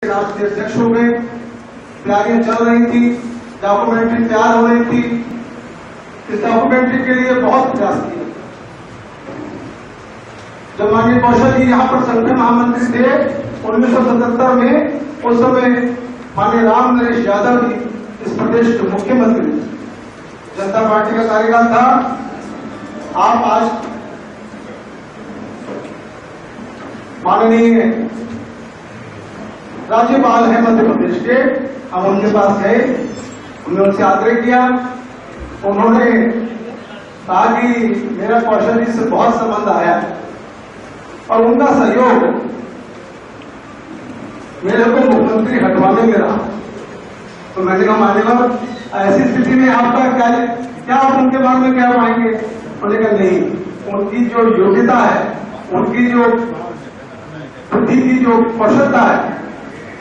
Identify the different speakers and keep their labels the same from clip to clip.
Speaker 1: राष्ट्रीय अध्यक्ष हो गए, तैयारियां चल रही थी, डॉक्यूमेंट्री तैयार हो रही थी। इस डॉक्यूमेंट्री के लिए बहुत प्रयास किया। जब माननीय कौशल जी यहाँ पर संगठन महामंत्री थे 1977 में, उस समय माननीय राम नरेश यादव जी इस प्रदेश के मुख्यमंत्री, जनता पार्टी का कार्यकाल था। आप आज माननीय राज्यपाल है मध्य प्रदेश के, हम उनके पास गए, हमने उनसे आग्रह किया। उन्होंने कहा कि मेरा कौशल जी से बहुत संबंध आया और उनका सहयोग मेरे को मुख्यमंत्री हटवाने में रहा। तो मैंने कहा मान्यवर, ऐसी स्थिति में आपका क्या आप उनके बारे में क्या पाएंगे? उन्होंने कहा नहीं, उनकी जो योग्यता है, उनकी जो बुद्धि की जो कौशलता है,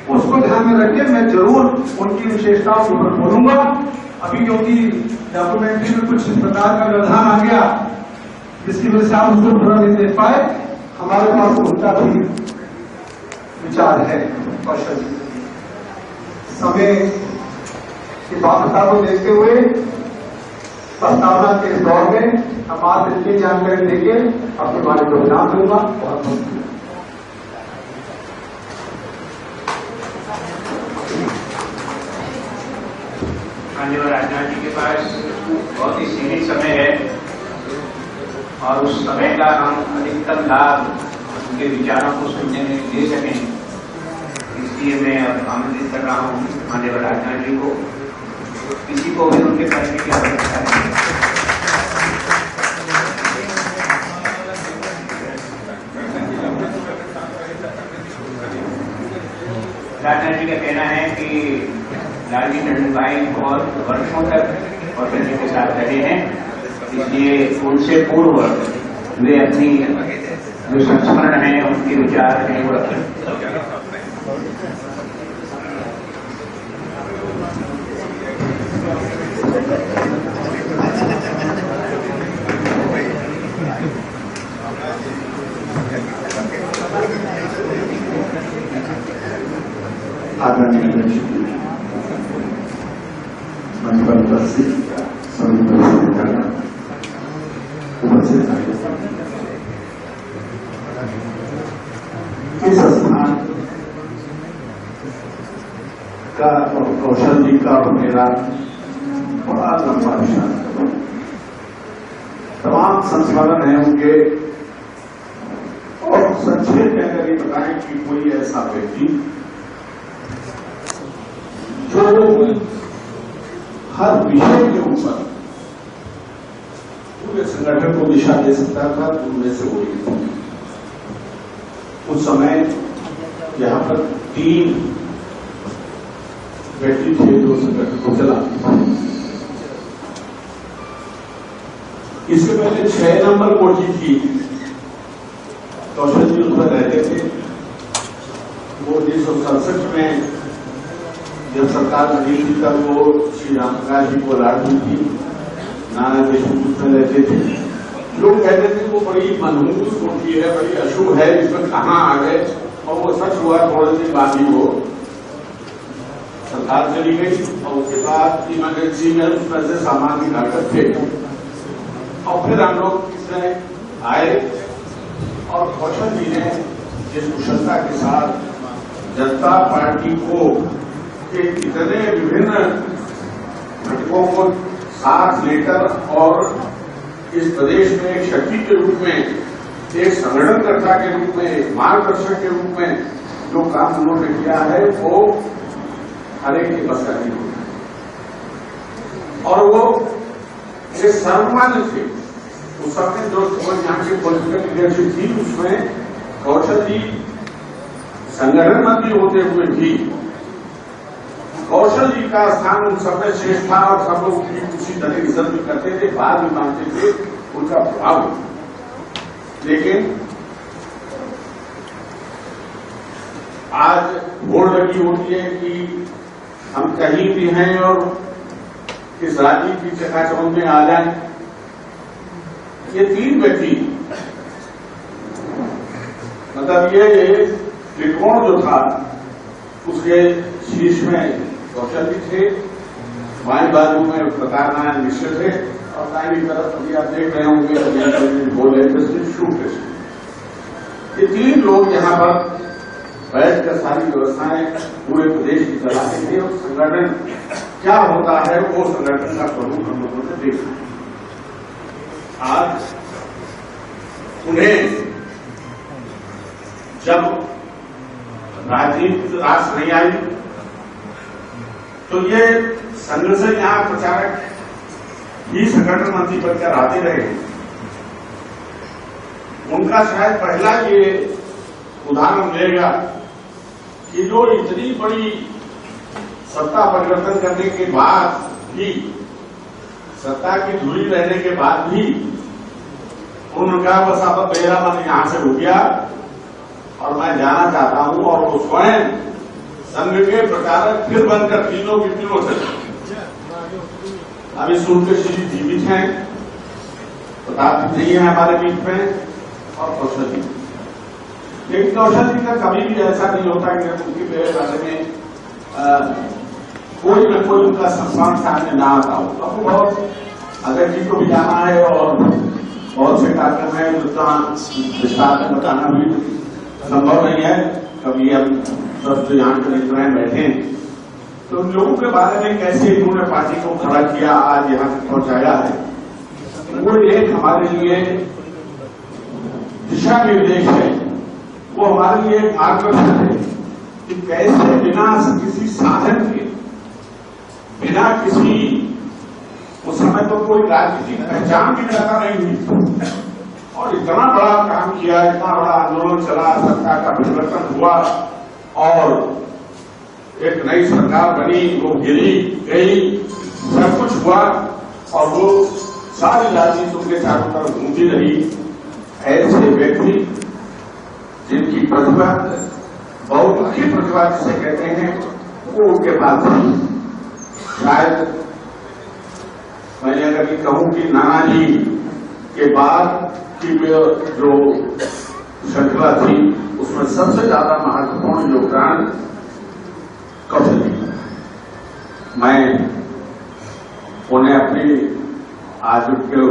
Speaker 1: उसको ध्यान में रखिए, मैं जरूर उनकी विशेषताओं के ऊपर बोलूंगा। अभी क्योंकि डॉक्यूमेंट्री में कुछ इस प्रकार का व्यवधान आ गया जिसकी वजह से आप उसको पूरा नहीं देख पाए, हमारे पास उनका भी विचार है। कौशल समय की बाध्यता को देखते हुए प्रस्तावना के दौर में हम आप इतनी जानकारी देके अपने बारे को विराम दूंगा। बहुत बहुत
Speaker 2: माननीय राजनाथ जी के पास बहुत ही सीमित समय है और उस समय का हम अधिकतम लाभ उनके विचारों को सुनने में दे सकें, इसलिए मैं अब आमंत्रित कर रहा हूँ माननीय राजनाथ जी को। किसी को भी उनके पढ़ने की आवश्यकता नहीं है। राजनाथ जी का कहना है कि लालजी टंडन भाई बहुत वर्षों तक कौशल जी के साथ रहे हैं, इसलिए उनसे पूर्व वे अपनी जो संस्मरण है, उनके विचार हैं, वो रखें।
Speaker 3: आदरणीय मंच से सभी उपस्थित इस स्थान का और कौशल जी का और मेरा बड़ा लंबा विचार, तमाम संस्मरण है उनके। और संक्षेप में अगर ये बताएं कि कोई ऐसा व्यक्ति जो हर विषय के ऊपर पूरे संगठन को दिशा दे सकता था, उनमें से वो एक थे। उस समय यहां पर 3 व्यक्ति थे जो संगठन को चलाते थे। इसके पहले 6 नंबर कोठी थी, कौशल जी उसमें रहते थे। वो 1967 में जब सरकार बनी थी तब वो श्री राम प्रकाश जी को लाडली थी, नाना देशमुख में रहते थे। लोग कहते थे वो बड़ी मनहूस कोठी है, बड़ी अशुभ है, इसमें कहाँ आ गए। और वो सच हुआ, थोड़े दिन बाद ही वो सरकार चली गई और उसके बाद इमरजेंसी में उसमें से सामान निकालकर थे। और फिर हम लोग इसमें आए और कौशल जी ने जिस कुशलता के साथ जनता पार्टी को के इतने विभिन्न घटकों को साथ लेकर और इस प्रदेश में एक शक्ति के रूप में, एक संगठनकर्ता के रूप में, एक मार्गदर्शक के रूप में जो काम उन्होंने किया है, वो हर एक के बस का नहीं होता। और वो एक सर्वमान्य थे। उस समय जो यहाँ की पॉलिटिकल लीडरशिप थी, उसमें कौशल जी संगठन मंत्री होते हुए भी कौशल जी का स्थान उन सब में शेष था और सब लोग उसी तरह इज्जत भी करते थे, बात भी मानते थे, उनका प्रभाव। लेकिन आज होड़ लगी होती है कि हम कहीं भी हैं और इस राजनीति की चकाचौंध में आ जाए। ये 3 व्यक्ति, मतलब ये त्रिकोण जो था उसके शीर्ष में कौशल जी थे, बाएं बाजू में प्रकार नारायण मिश्र थे और दाहिनी तरफ अभी आप देख रहे होंगे बोले शुक्ल। ये तीन लोग यहाँ पर बैठकर सारी व्यवस्थाएं पूरे प्रदेश की चलाते थे और संगठन क्या होता है वो संगठन का स्वरूप हम लोगों ने देखा। आज उन्हें जब राजनीति रास नहीं आई तो ये संघ से यहाँ प्रचारक ही संगठन मंत्री बनकर आते रहे। उनका शायद पहला ये उदाहरण मिलेगा कि जो इतनी बड़ी सत्ता परिवर्तन करने के बाद भी, सत्ता की धुरी रहने के बाद भी उनका बस अब मेरा मन यहां से हो गया और मैं जाना चाहता हूं, और वो स्वयं संघ के प्रचारक फिर बनकर तीनों की तीनों चले। अभी सूर्य श्री जीवित हैं, प्रताप जी नहीं है हमारे बीच में, और कौशल जी। लेकिन कौशल जी का कभी भी ऐसा नहीं होता कि उनके मेरे बारे में कोई न कोई उनका संस्मरण सामने ना आता हो। अब बहुत अगर जी को भी जाना है और बहुत से कार्यक्रम है विस्तार में बताना भी संभव नहीं है। कभी हम सब जो यहाँ के मित्र बैठे तो उन लोगों के बारे में कैसे इन्होंने पार्टी को खड़ा किया, आज यहाँ तक पहुंचाया है, वो एक हमारे लिए दिशा निर्देश है, वो हमारे लिए एक मार्गदर्शन है कि कैसे बिना किसी साधन के, बिना किसी, उस समय तो कोई राजनीतिक पहचान भी पैदा नहीं हुई और इतना बड़ा काम किया, इतना बड़ा आंदोलन चला, सत्ता का परिवर्तन हुआ और एक नई सरकार बनी, वो गिरी गई, सब कुछ हुआ और वो सारी राजनीति उनके चारों तरफ घूमती रही। ऐसे व्यक्ति जिनकी प्रतिभा, बहुमुखी प्रतिभा जिसे कहते हैं, वो उनके पास थी। शायद मैं अगर ये कहूं कि नाना जी के बाद की जो श्रृंखला थी उसमें सबसे ज्यादा महत्वपूर्ण योगदान कौशल जी। मैं उन्हें अपनी आज के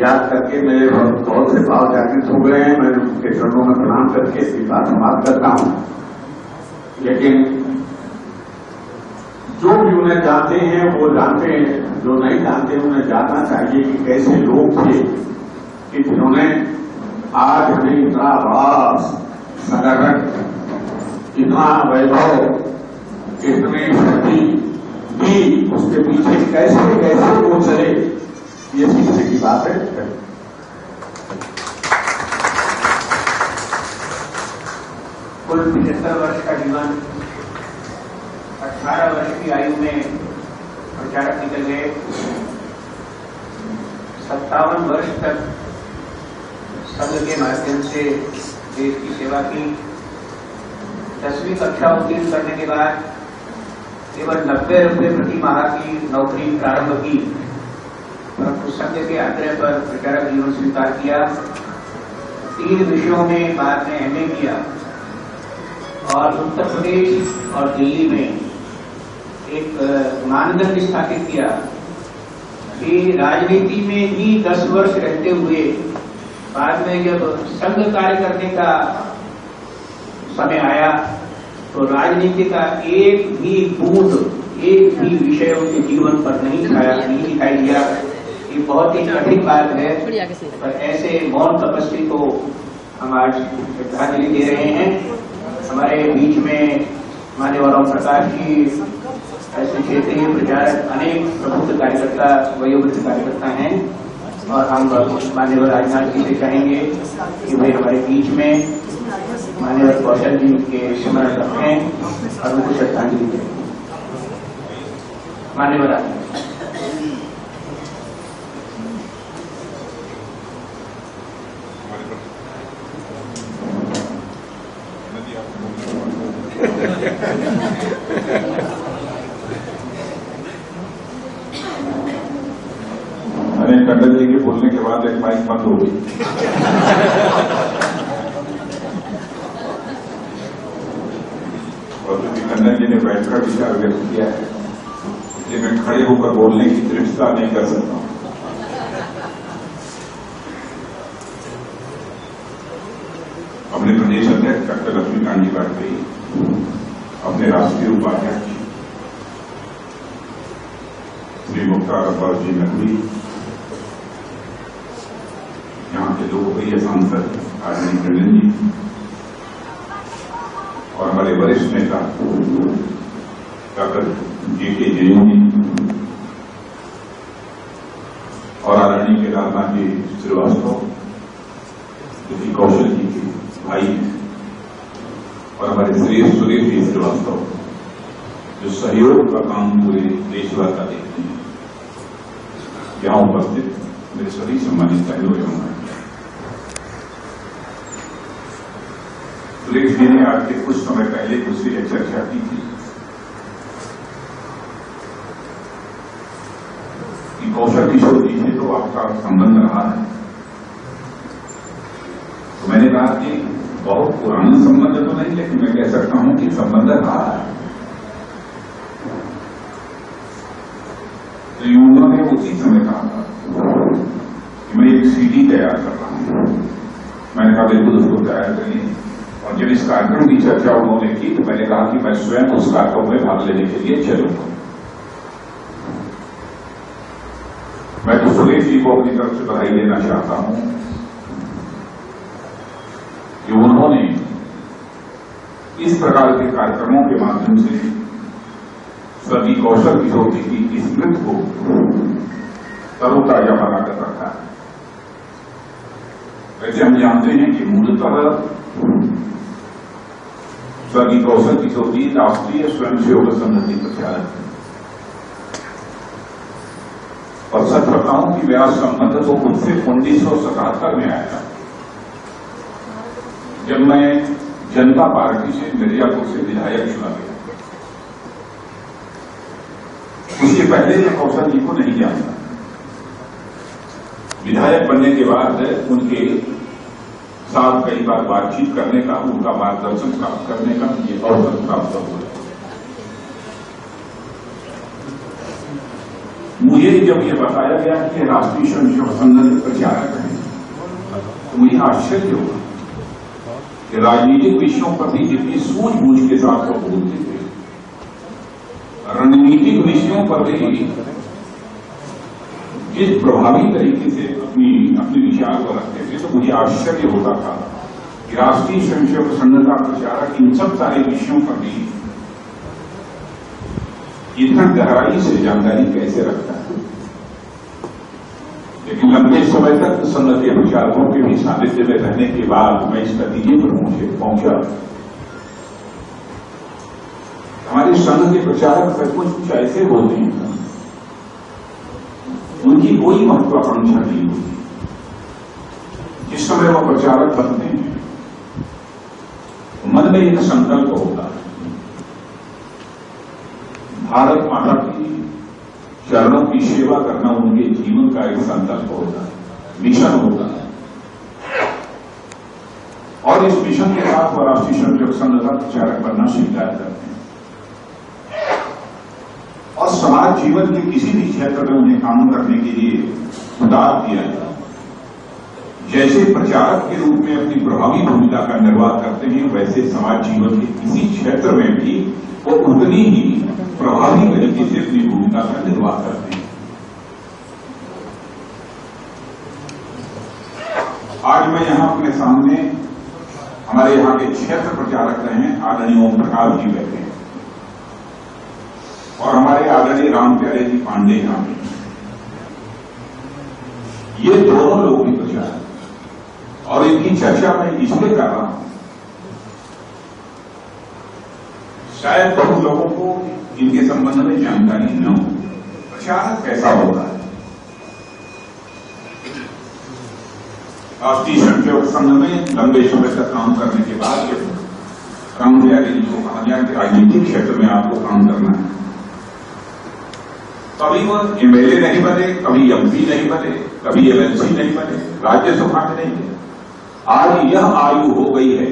Speaker 3: याद करके मेरे बहुत से भाव जागृत हो गए हैं। मैं उनके चरणों में प्रणाम करके इसकी बात समाप्त करता हूं। लेकिन जो भी उन्हें जानते हैं वो जानते हैं, जो नहीं जानते उन्हें जानना चाहिए कि कैसे लोग थे कि जिन्होंने आज हमें इतना बड़ा संगठन, इतना वैभव, इतनी शक्ति दी, उसके पीछे कैसे कैसे वो चले, ये सीखने की बात है।
Speaker 2: कुल 75 वर्ष का जीवन 18 वर्ष की आयु में प्रचारक निकल गए। 57 वर्ष तक संघ के माध्यम से देश की सेवा की। 10वीं कक्षा उत्तीर्ण करने के बाद केवल 90 रुपये प्रति माह की नौकरी प्रारंभ की, परंतु संघ के आग्रह पर प्रचारक जीवन स्वीकार किया। 3 विषयों में बाद में MA किया और उत्तर प्रदेश और दिल्ली में एक मानदंड स्थापित किया कि राजनीति में ही 10 वर्ष रहते हुए बाद में जब संघ कार्य करने का समय आया तो राजनीति का एक भी बूंद, एक भी विषय उनके जीवन पर नहीं दिखाई दिया। ये बहुत ही कठिन बात है, पर ऐसे मौन तपस्वी को हम आज श्रद्धांजलि दे रहे हैं। हमारे बीच में मान्यवर ओम प्रकाश जी ऐसे क्षेत्रीय प्रचारक, अनेक प्रबुद्ध कार्यकर्ता, वयोवृद्ध कार्यकर्ता हैं और हम मान्यवर राजनाथ जी से कहेंगे कि वे हमारे बीच में मान्यवर कौशल जी के स्मरण रखें और उनको श्रद्धांजलि दें। मान्यवर
Speaker 4: अनिल टंडन जी के बोलने के बाद एक माइक बंद हो गई। और श्री टंडन जी ने बैठकर विचार व्यक्त किया है, इसलिए मैं खड़े होकर बोलने की दृढ़ता नहीं कर सकता हूं। अपने प्रदेश अध्यक्ष डॉक्टर लक्ष्मीकांत जी वाजपेयी, अपने राष्ट्रीय उपाध्यक्ष श्री मुख्तार अब्बास जी नकवी, यहाँ के लोकप्रिय सांसद आदरणीय टंडन जी और हमारे वरिष्ठ नेता डॉक्टर J.K. जैन जी और आदरणीय केदारनाथ जी श्रीवास्तव, जो कि कौशल जी के भाई हैं, और हमारे श्री सुरेश जी श्रीवास्तव, जो सहयोग का काम पूरे देशभर का देखते हैं, यहां उपस्थित मेरे सभी सम्मानित भाइयों एवं सुरेश जी ने आज के कुछ समय पहले मुझसे एक चर्चा की थी कि कौशल किशोर जी से तो आपका संबंध रहा है। तो मैंने कहा कि बहुत पुराना संबंध तो नहीं, लेकिन मैं कह सकता हूं कि संबंध रहा है। तो युवाओं ने उसी समय कहा था कि मैं एक CD तैयार कर रहा हूं। मैंने कहा बिल्कुल उसको तैयार करिए, और जब इस कार्यक्रम की चर्चा उन्होंने की तो मैंने कहा कि मैं स्वयं उस कार्यक्रम में भाग लेने के लिए चलूंगा। मैं तो सुरेश जी को अपनी तरफ से बधाई देना चाहता हूं कि उन्होंने इस प्रकार के कार्यक्रमों के माध्यम से स्वर्गीय कौशल किशोर जी की स्मृति को तरोताजा बनाकर रखा है। वैसे हम जानते हैं कि मूलतः स्वर्गीय कौशल किशोर जी राष्ट्रीय स्वयंसेवक संघ के प्रचारक हैं, और सच बताऊं कि मेरा संबंध तो उनसे 1977 में आया, जब मैं जनता पार्टी से मिर्जापुर से विधायक चुना गया। उसके पहले मैं कौशल जी को नहीं जानता। विधायक बनने के बाद उनके साथ कई बार बातचीत करने का, उनका मार्गदर्शन प्राप्त करने का ये अवसर प्राप्त हुआ। मुझे जब ये बताया गया कि राष्ट्रीय स्वयंसेवक संघ के प्रचारक हैं, तो मुझे आश्चर्य हुआ कि राजनीतिक विषयों पर भी जितनी सूझबूझ के साथ वो बोलते थे, रणनीतिक विषयों पर भी जिस प्रभावी तरीके से अपने विचार को रखते थे, तो मुझे आश्चर्य होता था कि राष्ट्रीय स्वयंसेवक संघ का प्रचारक इन सब सारे विषयों पर भी इतना गहराई से जानकारी कैसे रखता है। लेकिन लंबे समय तक संघ के प्रचारकों के भी सानिध्य में रहने के बाद मैं इस नतीजे पर पहुंचा, हमारे संघ के प्रचारक कुछ ऐसे होते हैं, उनकी कोई महत्वाकांक्षा नहीं होती। जिस समय वह प्रचारक बनते हैं, मन में एक संकल्प होता है, भारत माता की चरणों की सेवा करना उनके जीवन का एक संकल्प होता है, मिशन होता है, और इस मिशन के साथ वह राष्ट्रीय स्वयंसेवक संघ का प्रचारक बनना स्वीकार करते हैं, और समाज जीवन के किसी भी क्षेत्र में उन्हें काम करने के लिए उतार दिया जाए। जैसे प्रचारक के रूप में अपनी प्रभावी भूमिका का निर्वाह करते हैं, वैसे समाज जीवन के किसी क्षेत्र में भी वो उतनी ही प्रभावी तरीके से अपनी भूमिका का निर्वाह करते हैं। आज मैं यहां अपने सामने हमारे यहां के क्षेत्र प्रचारक रहे आदरणीय ओम प्रकाश जी बैठे हैं, और हमारे आदरणीय राम प्यारे जी पांडे यहां पे। ये दोनों लोग भी प्रचारक, और इनकी चर्चा मैं इसलिए कर रहा हूं, शायद बहुत लोगों को इनके संबंध में जानकारी न हो। प्रचारक कैसा होता है? राष्ट्रीय स्वयंसेवक संघ में लंबे समय तक काम करने के बाद काम प्यारे जी को कहा गया कि राजनीतिक क्षेत्र में आपको काम करना है। कभी वह एमएलए नहीं बने, कभी एमपी नहीं बने, कभी एमएलसी नहीं बने, राज्यसभा में नहीं गए। आज यह आयु हो गई है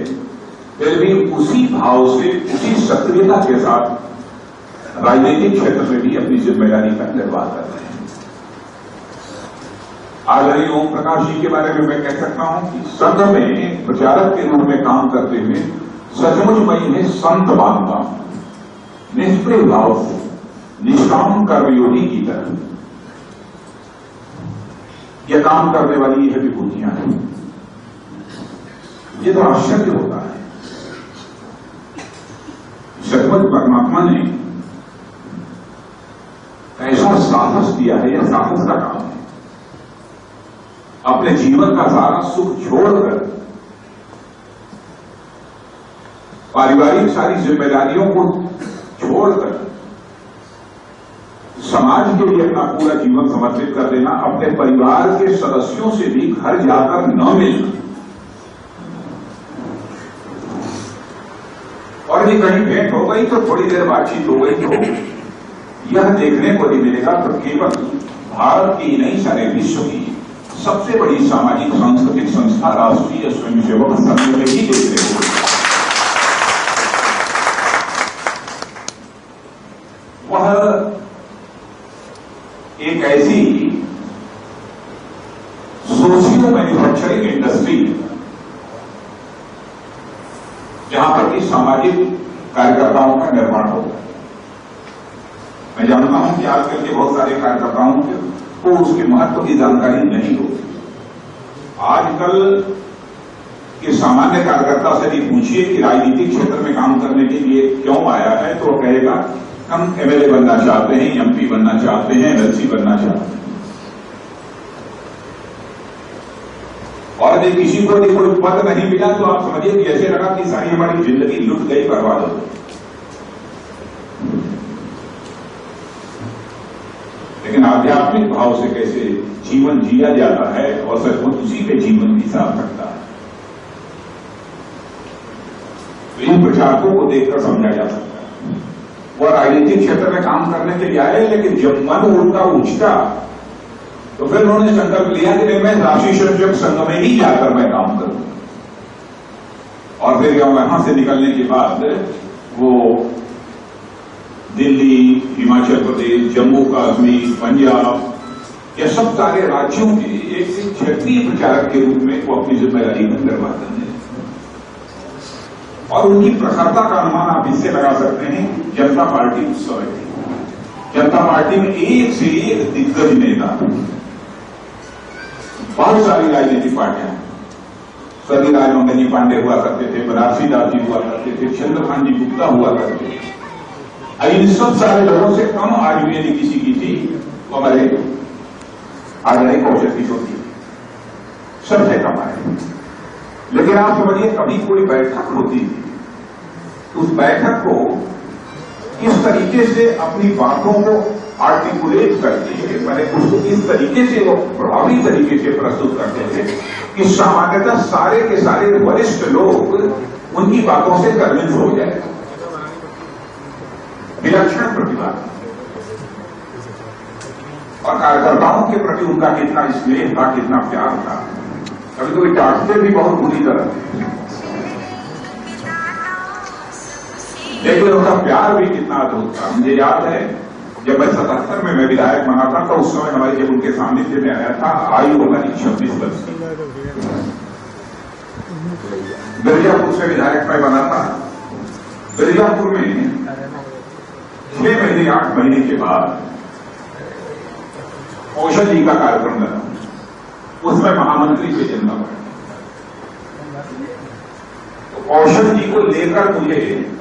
Speaker 4: फिर भी उसी भाव से, उसी सक्रियता के साथ राजनीतिक क्षेत्र में भी अपनी जिम्मेदारी का निर्वाह कर रहे हैं। आदरणीय ओम प्रकाश जी के बारे में मैं कह सकता हूं कि संघ में प्रचारक के रूप में काम करते हुए सचमुच मैं इन्हें संत मानता हूं। निष्प्रिय भाव से, निष्काम कर्मयोगी की तरह यह काम करने वाली यह विभूतियां हैं। ये तो आश्चर्य होता है। सचमुच परमात्मा ने ऐसा साहस दिया है, यह साहस का काम है। अपने जीवन का सारा सुख छोड़कर, पारिवारिक सारी जिम्मेदारियों को छोड़कर समाज के लिए अपना पूरा जीवन समर्पित कर देना, अपने परिवार के सदस्यों से भी घर जाकर न मिलना, और यदि कहीं भेंट हो गई तो थोड़ी देर बातचीत हो गई तो यह देखने को नहीं मिलेगा। तो केवल भारत की नहीं, सारे विश्व की सबसे बड़ी सामाजिक सांस्कृतिक संस्था राष्ट्रीय स्वयंसेवक संघ में ही देखने को मिलेगा। वह एक ऐसी सोशियो मैन्युफैक्चरिंग इंडस्ट्री जहां पर कि सामाजिक कार्यकर्ताओं का निर्माण होगा। मैं जानता हूं कि आजकल के बहुत सारे कार्यकर्ताओं को उसके महत्व की जानकारी नहीं होती। आजकल के सामान्य कार्यकर्ता से भी पूछिए कि राजनीतिक क्षेत्र में काम करने के लिए क्यों आया है, तो वो कहेगा हम एमएलए बनना चाहते हैं, एमपी बनना चाहते हैं, एमएलसी बनना चाहते हैं। और यदि किसी को भी कोई पद नहीं मिला तो आप समझिए कि ऐसे लगा कि सारी हमारी जिंदगी लुट गई, बर्बाद हो गई। लेकिन आध्यात्मिक भाव से कैसे जीवन जिया जाता है और सचमुच उसी के जीवन की सार्थकता है, तो इन प्रचारकों को देखकर समझा जा सकता है। वह राजनीतिक क्षेत्र में काम करने के लिए आए, लेकिन जब मन उनका उछता तो फिर उन्होंने संकल्प लिया कि मैं राष्ट्रीय स्वयंसेवक संघ में ही जाकर मैं काम करूं। और फिर वहां से निकलने के बाद वो दिल्ली, हिमाचल प्रदेश, जम्मू कश्मीर, पंजाब, यह सब सारे राज्यों के एक क्षेत्रीय प्रचारक के रूप में वो अपनी जिम्मेदारी का निर्वाह करने। और उनकी प्रखरता का अनुमान आप इससे लगा सकते हैं, जनता पार्टी उस समय थी। जनता पार्टी में एक से एक दिग्गज नेता, बहुत सारी राजनीतिक पार्टियां, स्वर्गीय राजमंगल जी पांडे हुआ करते थे, बनारसी दास जी हुआ करते थे, चंद्रकांत जी गुप्ता हुआ करते थे। इन सब सारे लोगों से कम आज भी यदि किसी की थी तो हमारे आदरणीय कौशल किशोर जी सबसे कम आए। लेकिन आप समझिए, कभी कोई बैठक होती थी, उस बैठक को इस तरीके से अपनी बातों को आर्टिकुलेट करके, मैंने उसको इस तरीके से वो प्रभावी तरीके से प्रस्तुत करते थे कि सामान्यतः सारे के सारे वरिष्ठ लोग उनकी बातों से कन्विंस हो जाए। विलक्षण प्रतिभा और कार्यकर्ताओं के प्रति उनका कितना स्नेह था, कितना प्यार था। कभी कभी डांटते भी बहुत बुरी तरह थे, लेकिन उनका प्यार भी कितना अद्भुत था। मुझे याद है जब मैं 77 में मैं विधायक बना था तो उस समय हमारी जब उनके सानिध्य में आया था, आयु हमारी 26 वर्ष की। मिर्जापुर से विधायक मैं बना था। मिर्जापुर में 6 महीने 8 महीने के बाद कौशल जी का कार्यक्रम लगा, उसमें महामंत्री थे जनता पार्टी। तो कौशल जी को लेकर मुझे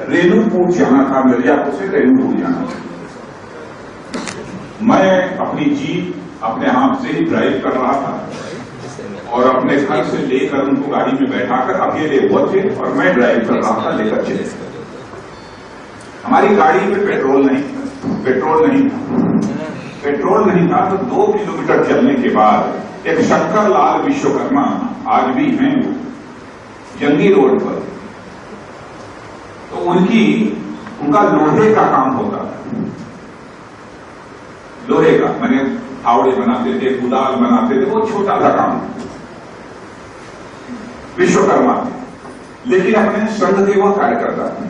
Speaker 4: रेणुकूट जाना था, मिर्जापुर से रेणुकूट जाना था। मैं अपनी जीप अपने हाथ से ही ड्राइव कर रहा था और अपने घर से लेकर उनको गाड़ी में बैठाकर अकेले वो थे और मैं ड्राइव कर रहा था लेकर चले। हमारी गाड़ी में पेट्रोल नहीं था। पेट्रोल नहीं था तो 2 किलोमीटर चलने के बाद एक शंकरलाल विश्वकर्मा आज भी हैं जंगी रोड पर, तो उनका लोहे का काम होता था। लोहे का मैंने फावड़े बनाते थे, कुदाल बनाते थे, वो छोटा सा काम विश्वकर्मा थे। लेकिन अपने संघ के वह कार्यकर्ता थे।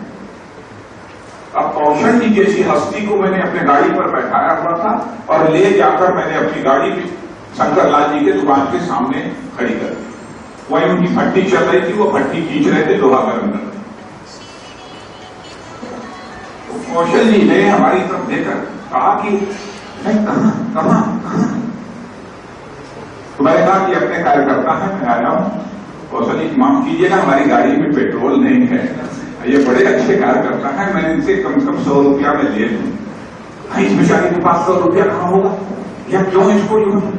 Speaker 4: अब कौशल जी जैसी हस्ती को मैंने अपने गाड़ी पर बैठाया हुआ था और ले जाकर मैंने अपनी गाड़ी शंकर लाल जी के दुकान के सामने खड़ी कर दी। वही उनकी भट्टी चल रही थी, वो भट्टी खींच रहे थे, लोहा गर्म कर रहे थे। तो कौशल जी ने हमारी तरफ देखकर कहा कि कहां कहां कहां। तो मैंने कहा कि अपने कार्यकर्ता है, मैं आया हूं, कौशल जी माफ कीजिएगा हमारी गाड़ी में पेट्रोल नहीं है, ये बड़े अच्छे कार्यकर्ता है, मैंने इनसे कम से कम 100 रुपया में ले लूं। इस बेचारी के पास 100 रुपया कहां होगा, या क्यों इसको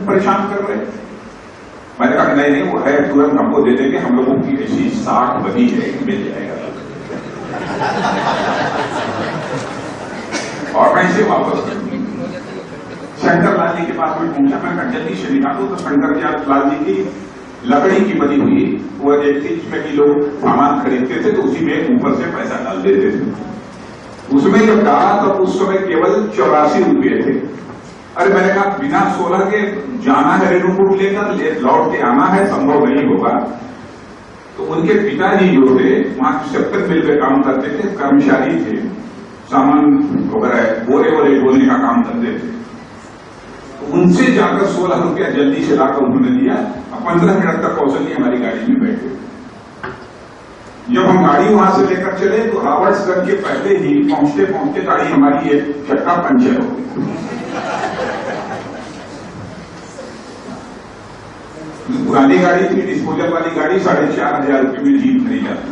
Speaker 4: परेशान कर रहे। मैंने कहा नहीं वो है, तुरंत हमको दे देंगे, हम लोगों की ऐसी 60 बनी है, मिल जाएगा। और मैं इसे वापस कर दूंगी। शंकर लाल जी के पास में पहुंचा, मैंने कहा जल्दी से निकालो। तो शंकर लाल जी की लकड़ी की बनी हुई वो एक थी जिसमें कि लोग सामान खरीदते थे, तो उसी में ऊपर से पैसा डाल देते थे। उसमें जब डाला तो उस समय केवल 84 रुपये थे। अरे मैंने कहा बिना 16 के जाना है रेणुकूट लेकर, लौट के आना है, संभव नहीं होगा। तो उनके पिताजी जो थे वहां सेप्टन मिल में काम करते थे, कर्मचारी थे, सामान वगैरह बोरे वोरे ढोने का काम करते थे। तो उनसे जाकर 16 रुपया जल्दी से लाकर उन्होंने दिया। 15 मिनट तक कौशल जी हमारी गाड़ी में बैठे। जब हम गाड़ी वहां से लेकर चले तो रावटसगंज के पहले ही पहुंचते पहुंचते गाड़ी हमारी एक चक्का पंचर हो गई। पुरानी गाड़ी थी, डिस्पोजल वाली गाड़ी, 4,500 रुपये में जीप खरीद जाती।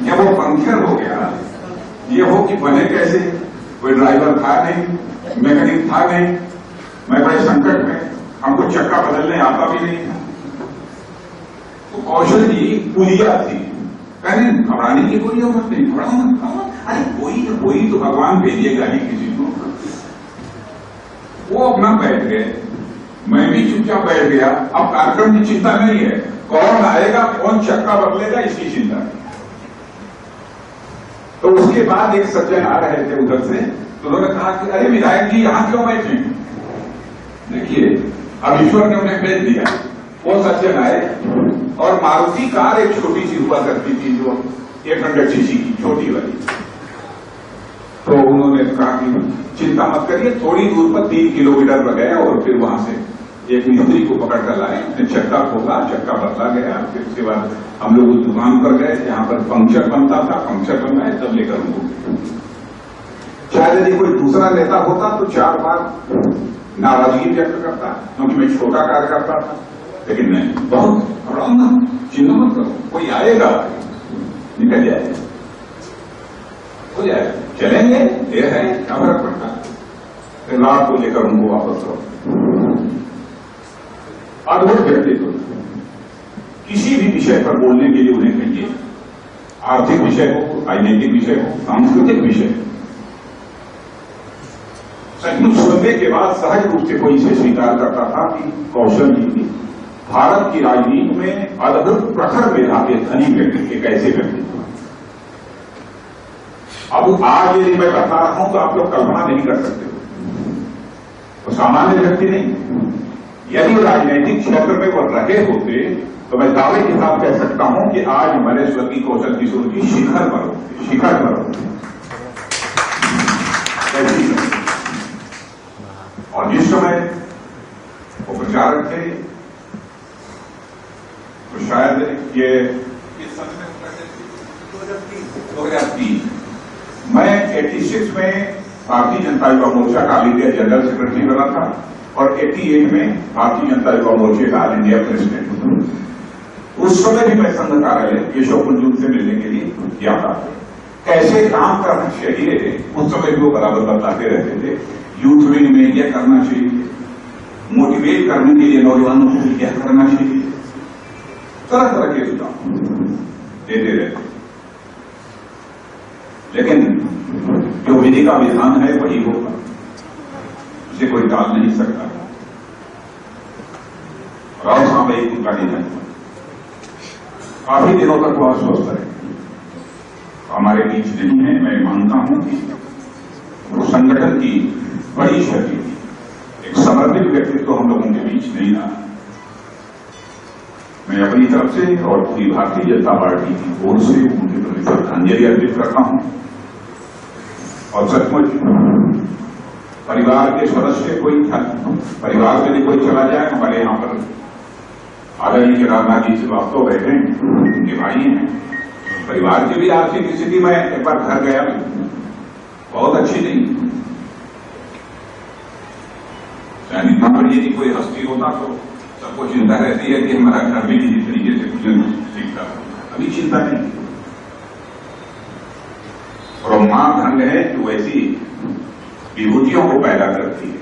Speaker 4: जब वो पंक्चर हो गया, ये हो कि बने कैसे, कोई ड्राइवर था नहीं, मैकेनिक था नहीं, मैं बड़े संकट में, हमको चक्का बदलने आता भी नहीं था। तो कौशल जी पुलिया थी, कहने घबराने की कोई जरूरत नहीं, घबराओ मत, अरे कोई तो भगवान भेजिएगा ही किसी को। वो अपना बैठ गए, मैं भी चुपचाप बैठ गया। अब कार्यक्रम की चिंता नहीं है, कौन आएगा कौन चक्का बदलेगा इसकी चिंता है। तो उसके बाद एक सज्जन आ रहे थे उधर से, तो उन्होंने कहा कि अरे विधायक जी यहां क्यों बैठे। देखिए अब ईश्वर ने उन्हें भेज दिया। वो सज्जन आए और मारुति कार एक छोटी सी हुआ करती थी जो 100 सीसी की छोटी वाली, तो उन्होंने कहा कि चिंता मत करिए, थोड़ी दूर पर 3 किलोमीटर पर गए और फिर वहां से एक मिस्त्री को पकड़ कर लाए, उसने चक्का खोला, चक्का बदला गया। फिर उसके बाद हम लोग उस दुकान पर गए जहां पर पंक्चर बनता था, पंक्चर बनवाए, तब लेकर उनको। शायद यदि कोई दूसरा नेता होता तो 4 बार नाराजगी व्यक्त करता, क्योंकि मैं छोटा कार्यकर्ता था, लेकिन नहीं, बहुत घबराऊंगा, चिंता मत करो, कोई आएगा निकल जाएगा, हो जाएगा, चलेंगे, देर है, क्या फर्क पड़ता। फिर रात को लेकर उनको वापस करो। अद्भुत व्यक्तित्व, किसी भी विषय पर बोलने के लिए उन्हें कहिए, आर्थिक विषय हो, राजनीतिक विषय हो, सांस्कृतिक विषय हो, सचमुच सुनने के बाद सहज रूप से कोई इसे स्वीकार करता था कि कौशल जी भारत की राजनीति में अद्भुत प्रखर मेधा के धनी व्यक्ति, एक ऐसे व्यक्ति। अब आज यदि मैं बता रहा हूं तो आप लोग कल्पना नहीं कर सकते, तो सामान्य व्यक्ति नहीं। यदि राजनीतिक क्षेत्र में वह रहे होते तो मैं दावे के साथ कह सकता हूं कि आज हमारे स्वर्गीय कौशल किशोर जी शिखर पर होते, शिखर पर होते। और जिस समय वो प्रचारक थे तो शायद ये किस समय में 2003 मैं 86 में भारतीय जनता युवा मोर्चा का ऑल इंडिया जनरल सेक्रेटरी बना था और 88 में भारतीय जनता युवा मोर्चे का ऑल इंडिया प्रेसिडेंट था। उस समय भी मैं संघ कार्यालय केशव कुंज से मिलने के लिए गया था। कैसे काम करना चाहिए उस समय भी वो बराबर बताते रहते थे। यूथ विंग में क्या करना चाहिए, मोटिवेट करने के लिए नौजवानों को क्या करना चाहिए, तरह तरह के सुझाव देते रहते। लेकिन जो विधि का विधान है वही होगा, उसे कोई टाल नहीं सकता। राव साहब एक उनका निधन, काफी दिनों तक वह स्वस्थ रहे, हमारे बीच नहीं है। मैं मानता हूं कि वो संगठन की बड़ी क्षति थी, एक समर्पित व्यक्तित्व हम लोगों के बीच नहीं रहा। मैं अपनी तरफ से और पूरी भारतीय जनता पार्टी की ओर से उनके प्रति श्रद्धांजलि अर्पित करता हूं। और सचमुच परिवार के सदस्य परिवार में कोई चला जाए, हमारे यहाँ पर आदरणीय केदारनाथ जी श्रीवास्तव बैठे हैं, उनके भाई हैं। परिवार की भी आर्थिक स्थिति में एक बार घर गया, बहुत अच्छी नहीं। शायद इतना बड़ी यदि कोई हस्ती होता तो सबको चिंता रहती है कि हमारा घर भी किसी तरीके से कुछ ठीक था। अभी चिंता नहीं। और मां धन है जो ऐसी विभूतियों को पैदा करती है।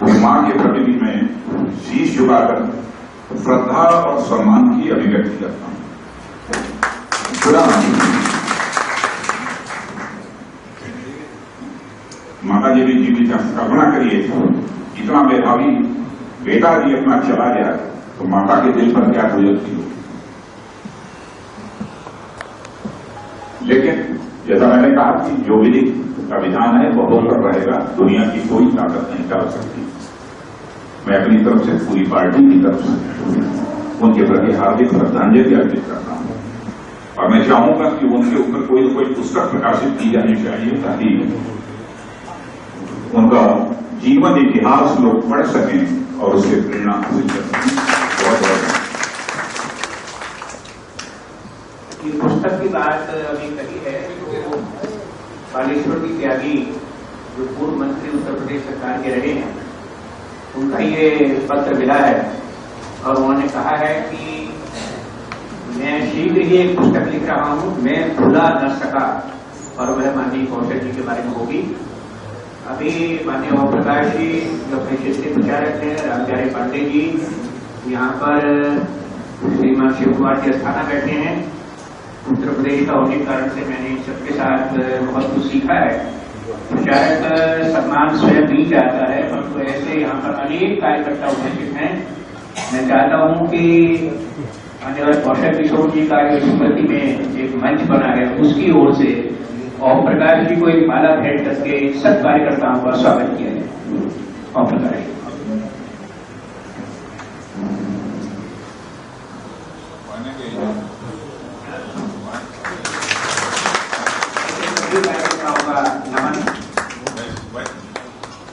Speaker 4: उस मां के प्रति भी मैं शीश झुकाकर श्रद्धा और सम्मान की अभिव्यक्ति करता हूं। माता जी भी जीवित कल्पना करिए, इतना बेभावी बेटा जी अपना चला गया तो माता के दिल पर क्या गुजरती हो। लेकिन जैसा मैंने कहा कि जो विधि का विधान है वह होकर रहेगा, दुनिया की कोई ताकत नहीं कर सकती। मैं अपनी तरफ से पूरी पार्टी की तरफ से उनके प्रति हार्दिक श्रद्धांजलि अर्पित करता हूं। और मैं चाहूंगा कि उनके ऊपर कोई न कोई पुस्तक प्रकाशित की जानी चाहिए ताकि उनका जीवन इतिहास लोग पढ़ सकें और उससे प्रेरणा हासिल कर सकें। बहुत बहुत
Speaker 2: पुस्तक की बात अभी कही है तो बालेश्वर की त्यागी जो पूर्व मंत्री उत्तर प्रदेश सरकार के रहे हैं, उनका ये पत्र मिला है और उन्होंने कहा है कि मैं शीघ्र ही एक पुस्तक लिख रहा हूं, मैं भुला न सका, और वह माननीय कौशल जी के बारे में होगी। अभी माननीय ओम प्रकाश जी जो अपने क्षेत्रीय प्रचारक हैं, रामप्यारे पांडे जी यहाँ पर श्रीमान शिव कुमार जी अस्थाना बैठे हैं। उत्तर प्रदेश का होने के कारण से मैंने सबके साथ बहुत कुछ सीखा है। प्रचारक सम्मान स्वयं नहीं जाता है, परंतु ऐसे यहाँ पर अनेक कार्यकर्ता उपस्थित हैं। मैं चाहता हूँ कि माननीय कौशल किशोर जी का जो स्मृति में एक मंच बना है, उसकी ओर से ओम प्रकाश जी को एक माला भेंट करके सब कार्यकर्ताओं का स्वागत किया जाए। ओम प्रकाश जी।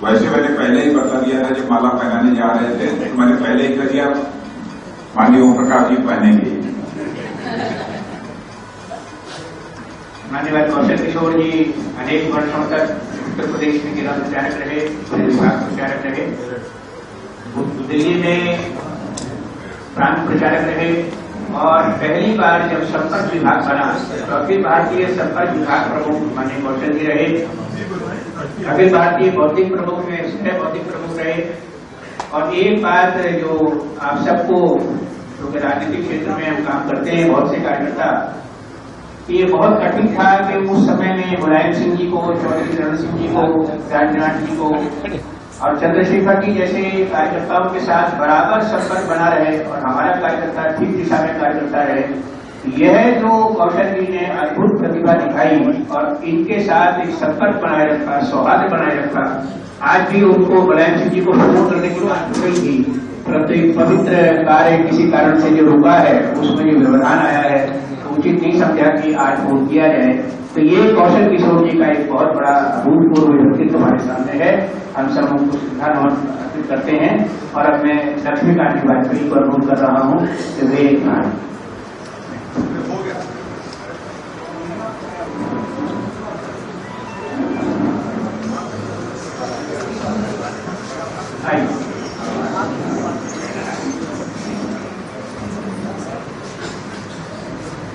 Speaker 4: वैसे मैंने पहले ही बता दिया था जब माला पहनाने जा रहे थे, तो मैंने पहले ही कह दिया माननीय ओम प्रकाश जी पहनेंगे।
Speaker 2: माननीय कौशल किशोर जी अनेक वर्षों तक उत्तर प्रदेश में जिला प्रचारक रहे, विभाग प्रचारक रहे, दिल्ली में प्रांत प्रचारक रहे और पहली बार जब संपर्क विभाग बना तो अखिल भारतीय संपर्क विभाग प्रमुख माननीय कौशल जी रहे, अखिल भारतीय बौद्धिक प्रमुख में सह बौद्धिक प्रमुख रहे। और एक बात जो आप सबको क्योंकि राजनीतिक क्षेत्र में हम काम करते हैं, बहुत से कार्यकर्ता, ये बहुत कठिन था कि उस समय में मुलायम सिंह जी को, चौधरी चरण सिंह जी को, राजनाथ जी को और चंद्रशेखर जी जैसे कार्यकर्ताओं के साथ बराबर संपर्क बना रहे और हमारा कार्यकर्ता ठीक दिशा में कार्यकर्ता रहे। यह जो कौशल जी ने अद्भुत प्रतिभा दिखाई और इनके साथ एक संपर्क बनाए रखा, सौहार्द बनाए रखा। आज भी उनको मुलायम सिंह जी को प्रमोट करने की बात हुई थी, परंतु एक पवित्र कार्य किसी कारण से जो रुका है उसमें जो व्यवधान आया है तो उचित नहीं समझा कि आज वोट किया जाए। तो ये कौशल किशोर जी का एक बहुत बड़ा अभूतपूर्व व्यक्तित्व हमारे सामने है। हम सब उनको श्रद्धा नमन अर्पित करते हैं। और अब मैं लक्ष्मीकांत जी वाजपेयी को अनुरोध कर रहा हूँ कि वे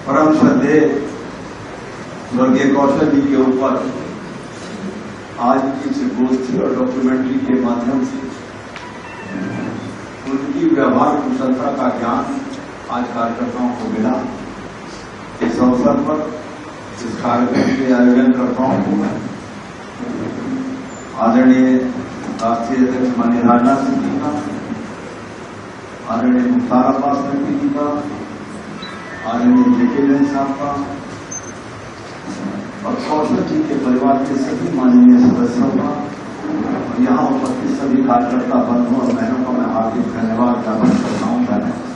Speaker 5: परम श्रद्धेय स्वर्गीय कौशल जी के ऊपर आज की इस गोष्ठी और डॉक्यूमेंट्री के माध्यम से उनकी व्यवहार कुशलता का ज्ञान आज कार्यकर्ताओं को मिला। इस अवसर पर इस कार्यक्रम के आयोजनकर्ताओं को आदरणीय राष्ट्रीय अध्यक्ष माननीय राजनाथ सिंह जी का, आदरणीय मुख्तार अब्बास नकवी जी का, आदरणीय जेके जैन साहब का और कौशल जी के परिवार के सभी माननीय सदस्यों का यहाँ उपस्थित सभी कार्यकर्ता बंधुओं और बहनों का मैं हार्दिक धन्यवाद ज्ञापन करता हूँ।